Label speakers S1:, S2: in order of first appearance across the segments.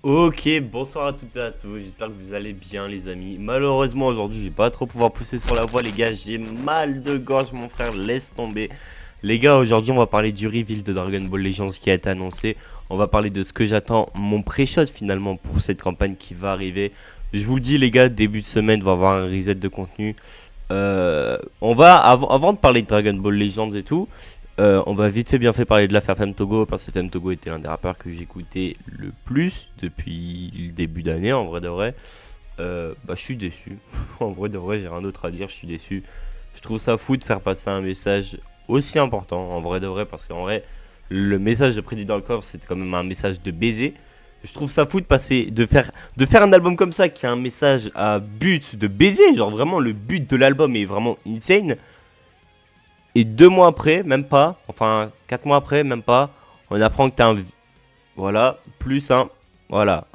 S1: Ok, bonsoir à toutes et à tous, j'espère que vous allez bien les amis. Malheureusement aujourd'hui je vais pas trop pouvoir pousser sur la voie les gars, j'ai mal de gorge mon frère, laisse tomber. Les gars, aujourd'hui on va parler du reveal de Dragon Ball Legends qui a été annoncé. On va parler de ce que j'attends, mon pré-shot finalement pour cette campagne qui va arriver. Je vous le dis les gars, début de semaine on va avoir un reset de contenu. Avant de parler de Dragon Ball Legends et tout, on va vite fait bien fait parler de l'affaire Femme Togo parce que Femme Togo était l'un des rappeurs que j'écoutais le plus depuis le début d'année en vrai de vrai. Je suis déçu. En vrai de vrai, j'ai rien d'autre à dire, je suis déçu. Je trouve ça fou de faire passer un message aussi important en vrai de vrai parce qu'en vrai, le message de Prédit dans le corps, c'est quand même un message de baiser. Je trouve ça fou de passer de faire un album comme ça qui a un message à but de baiser, genre vraiment le but de l'album est vraiment insane. Et 2 mois après, même pas, enfin 4 mois après, même pas, on apprend que t'as un. Voilà, plus un. Voilà.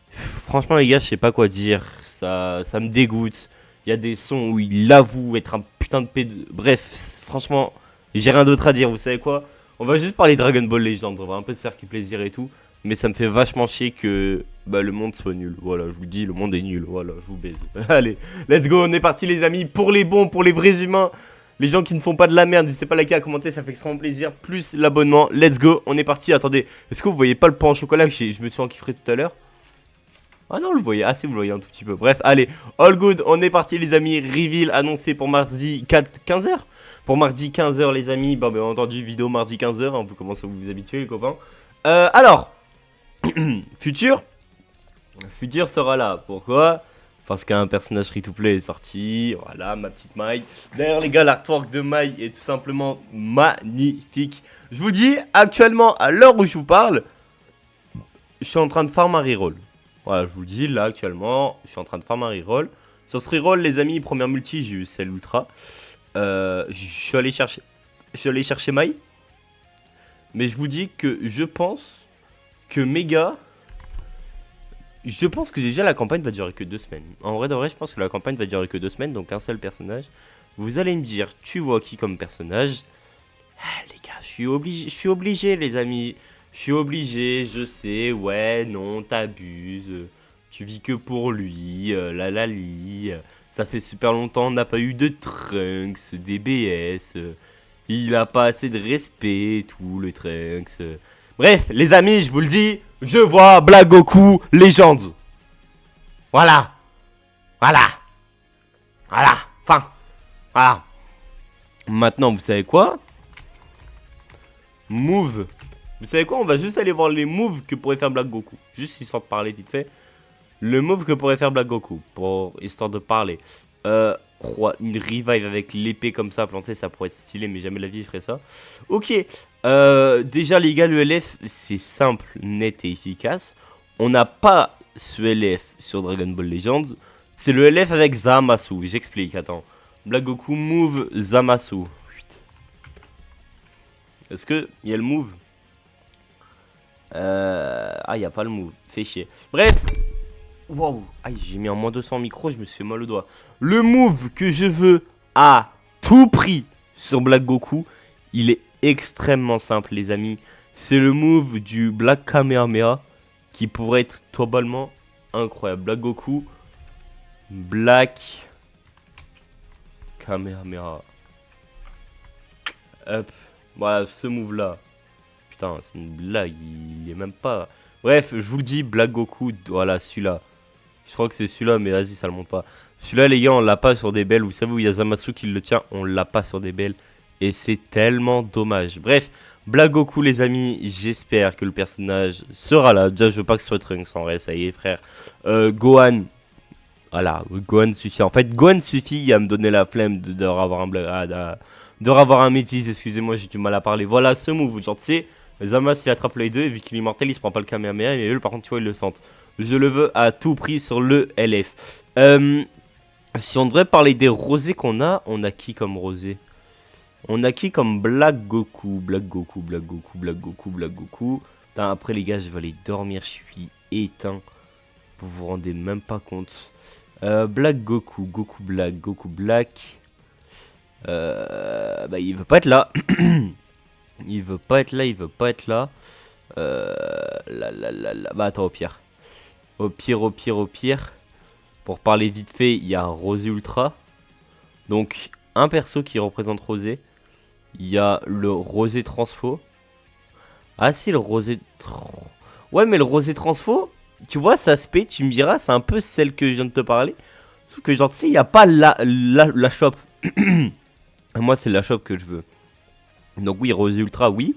S1: Franchement, les gars, je sais pas quoi dire. Ça me dégoûte. Il y a des sons où il avoue être un putain de pédo. Bref, franchement, j'ai rien d'autre à dire. Vous savez quoi? On va juste parler Dragon Ball Legends. On va un peu se faire plaisir et tout. Mais ça me fait vachement chier que le monde soit nul. Voilà, je vous dis, le monde est nul. Voilà, je vous baise. Allez, let's go. On est parti, les amis. Pour les bons, pour les vrais humains. Les gens qui ne font pas de la merde, n'hésitez pas à liker, à commenter, ça fait extrêmement plaisir. Plus l'abonnement, let's go, on est parti. Attendez, est-ce que vous voyez pas le pain au chocolat que je me suis enkiffré tout à l'heure? Ah non, vous le voyez, ah si, vous le voyez un tout petit peu. Bref, allez, all good, on est parti les amis. Reveal annoncé pour mardi 15h. Pour mardi 15h les amis, bien entendu, vidéo mardi 15h, hein, vous commencez à vous habituer les copains. Alors, Futur sera là, pourquoi? Parce qu'un personnage free-to-play est sorti, voilà, ma petite Mai. D'ailleurs les gars, l'artwork de Mai est tout simplement magnifique. Je vous dis, actuellement, à l'heure où je vous parle, je suis en train de farm un reroll. Voilà, je vous le dis, là, actuellement, je suis en train de farm un reroll. Sur ce reroll, les amis, première multi, j'ai eu celle ultra. Je suis allé chercher Mai. Mais je vous dis que je pense que Mega... Je pense que déjà la campagne va durer que 2 semaines. En vrai de vrai, je pense que la campagne va durer que 2 semaines, donc un seul personnage. Vous allez me dire, tu vois qui comme personnage? Ah, les gars, je suis obligé, les amis. Je suis obligé, je sais, ouais, non, t'abuses. Tu vis que pour lui, la lali. Ça fait super longtemps, on n'a pas eu de Trunks, DBS. Il a pas assez de respect, tout, le Trunks. Bref, les amis, je vous le dis, je vois Black Goku Legends. Voilà, voilà, voilà, fin, voilà. Maintenant, vous savez quoi? Move. Vous savez quoi? On va juste aller voir les moves que pourrait faire Black Goku. Juste histoire de parler vite fait. Le move que pourrait faire Black Goku. Pour histoire de parler. Une revive avec l'épée comme ça plantée, ça pourrait être stylé, mais jamais la vie ferait ça. Ok. Déjà les gars, le LF c'est simple, net et efficace. On n'a pas ce LF sur Dragon Ball Legends. C'est le LF avec Zamasu. J'explique, attends. Black Goku move Zamasu. Est-ce que il y a le move? Ah, il n'y a pas le move. Fait chier. Bref. Waouh. Aïe, j'ai mis en moins 200 micro, je me suis fait mal au doigt. Le move que je veux à tout prix sur Black Goku, il est extrêmement simple, les amis. C'est le move du Black Kamehameha qui pourrait être totalement incroyable. Black Goku, Black Kamehameha. Hop. Voilà, ce move là. Putain, c'est une blague, il est même pas... Bref, je vous le dis, Black Goku, voilà, celui-là. Je crois que c'est celui-là, mais vas-y, ça le monte pas. Celui-là, les gars, on l'a pas sur des belles. Vous savez où il y a Zamasu qui le tient, on l'a pas sur des belles. Et c'est tellement dommage. Bref, Black Goku, les amis, j'espère que le personnage sera là. Déjà, je veux pas que ce soit Trunks, en vrai, ça y est, frère. Gohan, voilà, Gohan suffit. En fait, Gohan suffit à me donner la flemme de revoir un de revoir un métis, excusez-moi, j'ai du mal à parler. Voilà ce move, genre, tu sais, Zamas il attrape les deux, et vu qu'il est immortel, il se prend pas le Kamehameha, mais eux, par contre, tu vois, ils le sentent. Je le veux à tout prix sur le LF. Si on devrait parler des rosés qu'on a, on a qui comme rosé? On a qui comme Black Goku? Black Goku, Black Goku, Black Goku, Black Goku. Putain, après, les gars, je vais aller dormir, je suis éteint. Vous vous rendez même pas compte. Black Goku, Goku Black, Goku Black. Il veut pas être là. Il veut pas être là, il veut pas être là. Bah attends, au pire. Pour parler vite fait, il y a Rosé Ultra. Donc un perso qui représente Rosé. Il y a le Rosé Transfo. Ah si, le Rosé... Ouais, mais le Rosé Transfo, tu vois, ça se paie, tu me diras, c'est un peu celle que je viens de te parler. Sauf que genre, tu sais, il n'y a pas la shop. Moi, c'est la shop que je veux. Donc oui, Rosé Ultra, oui.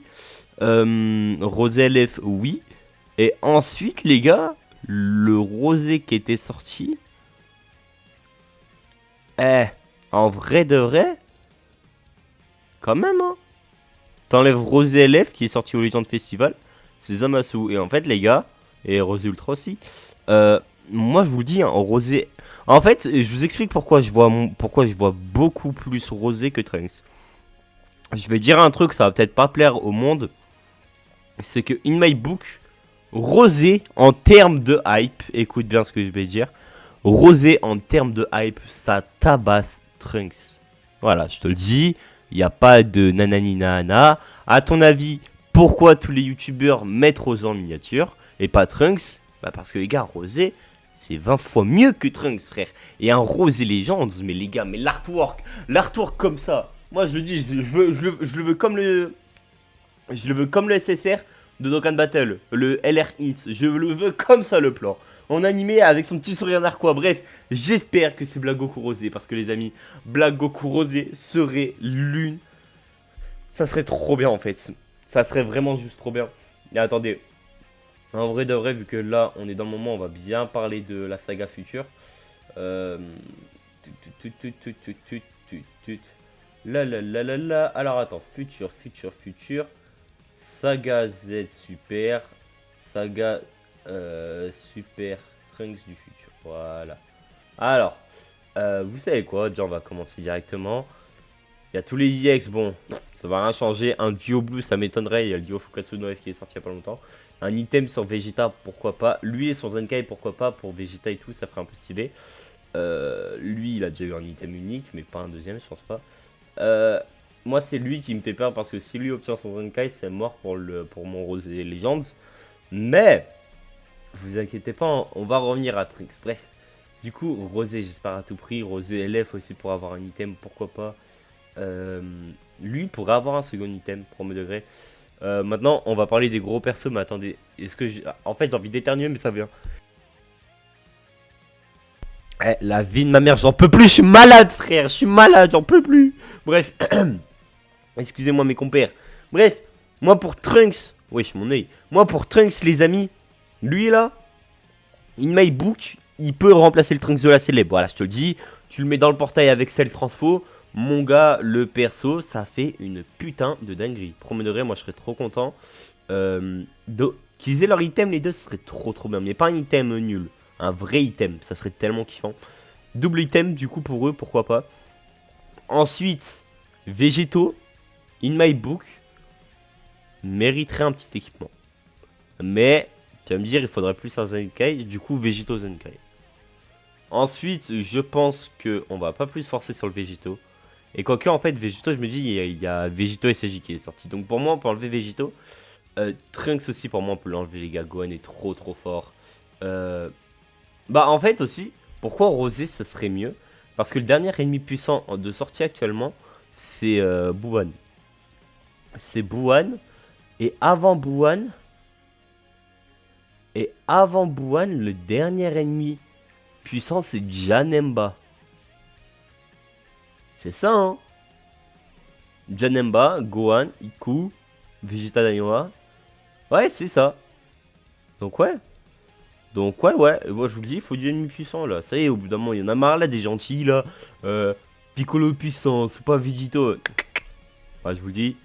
S1: Rosé LF, oui. Et ensuite, les gars, le Rosé qui était sorti... en vrai de vrai, quand même, hein. T'enlèves Rosé LF qui est sorti au Legend Festival, c'est Zamasu. Et en fait, les gars, et Rosé Ultra aussi, moi je vous le dis, hein, Rosé. En fait, je vous explique pourquoi je vois beaucoup plus Rosé que Trunks. Je vais dire un truc, ça va peut-être pas plaire au monde. C'est que in my book, Rosé en termes de hype, écoute bien ce que je vais dire. Rosé en termes de hype, ça tabasse Trunks. Voilà, je te le dis. Il n'y a pas de nanani nana. À ton avis, pourquoi tous les youtubeurs mettent Rosé en miniature et pas Trunks? Bah parce que les gars, Rosé, c'est 20 fois mieux que Trunks, frère. Et un Rosé Legends, mais les gars, mais l'artwork comme ça. Moi, je le dis, je le veux comme le... Je le veux comme le SSR de Dokkan Battle, le LR Hits. Je le veux comme ça, le plan. En animé avec son petit sourire narquois. Bref, j'espère que c'est Black Goku Rosé. Parce que les amis, Black Goku Rosé serait l'une. Ça serait trop bien en fait. Ça serait vraiment juste trop bien. Et attendez. En vrai de vrai, vu que là, on est dans le moment, on va bien parler de la saga future. Alors attends, futur. Saga Z Super. Saga Super Trunks du futur. Voilà. Alors, vous savez quoi? Déjà, on va commencer directement. Il y a tous les EX, bon, ça va rien changer. Un duo blue, ça m'étonnerait. Il y a le duo Fukatsu no F qui est sorti il y a pas longtemps. Un item sur Vegeta, pourquoi pas. Lui et son Zenkai, pourquoi pas. Pour Vegeta et tout, ça ferait un peu stylé. Lui, il a déjà eu un item unique, mais pas un deuxième, je pense pas. Moi, c'est lui qui me fait peur parce que si lui obtient son Zenkai, c'est mort pour mon Rosé Legends. Mais, vous inquiétez pas, on va revenir à Trunks. Bref, du coup, Rosé, j'espère à tout prix. Rosé LF aussi pour avoir un item, pourquoi pas. Lui pourrait avoir un second item, premier degré. Maintenant, on va parler des gros persos, mais attendez, est-ce que en fait, j'ai envie d'éternuer, mais ça vient. La vie de ma mère, j'en peux plus, je suis malade, frère, je suis malade, j'en peux plus. Bref, excusez-moi mes compères. Bref, moi pour Trunks, wesh mon oeil. Moi pour Trunks, les amis, lui là, in my book, il peut remplacer le Trunks de la célèbre. Voilà, je te le dis, tu le mets dans le portail avec Cell Transfo. Mon gars, le perso, ça fait une putain de dinguerie. Premier degré, moi je serais trop content. Qu'ils aient leur item, les deux, ce serait trop bien. Mais pas un item nul, un vrai item, ça serait tellement kiffant. Double item, du coup, pour eux, pourquoi pas. Ensuite, Végétaux, in my book, mériterait un petit équipement. Mais, tu vas me dire, il faudrait plus un Zenkai, du coup, Végétaux Zenkai. Ensuite, je pense qu'on va pas plus forcer sur le Végétaux. Et quoique, en fait, Végétaux, je me dis, il y a Végétaux SJ qui est sorti. Donc pour moi, on peut enlever Végétaux. Trunks aussi, pour moi, on peut l'enlever, les gars. Gohan est trop fort. Bah, en fait, aussi, pourquoi Rosé, ça serait mieux? Parce que le dernier ennemi puissant de sortie actuellement, c'est Buwan. C'est Buwan. Et avant Buwan, le dernier ennemi puissant, c'est Janemba. C'est ça, hein. Janemba, Gohan, Iku, Vegeta Dainoa. Ouais, c'est ça. Donc ouais. Moi je vous le dis, il faut du ennemi puissant là. Ça y est, au bout d'un moment, il y en a marre là, des gentils là. Piccolo puissant, c'est pas Vegito. Ouais, je vous le dis.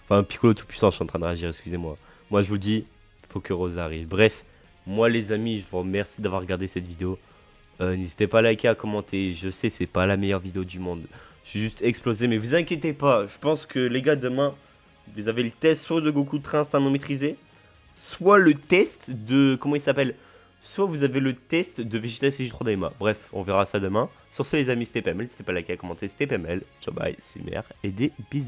S1: Enfin, Piccolo tout puissant, je suis en train de réagir, excusez-moi. Moi je vous le dis, il faut que Rose arrive. Bref, moi les amis, je vous remercie d'avoir regardé cette vidéo. N'hésitez pas à liker, à commenter. Je sais, c'est pas la meilleure vidéo du monde. Je suis juste explosé, mais vous inquiétez pas. Je pense que les gars, demain, vous avez le test soit de Goku Train instinct non maîtrisé, soit le test de... Comment il s'appelle? Soit vous avez le test de Vegeta CJ3 Daima. Bref, on verra ça demain. Sur ce les amis, c'était PML. N'hésitez pas à liker, à commenter. C'était PML. Ciao, bye, c'est mère. Et des bisous.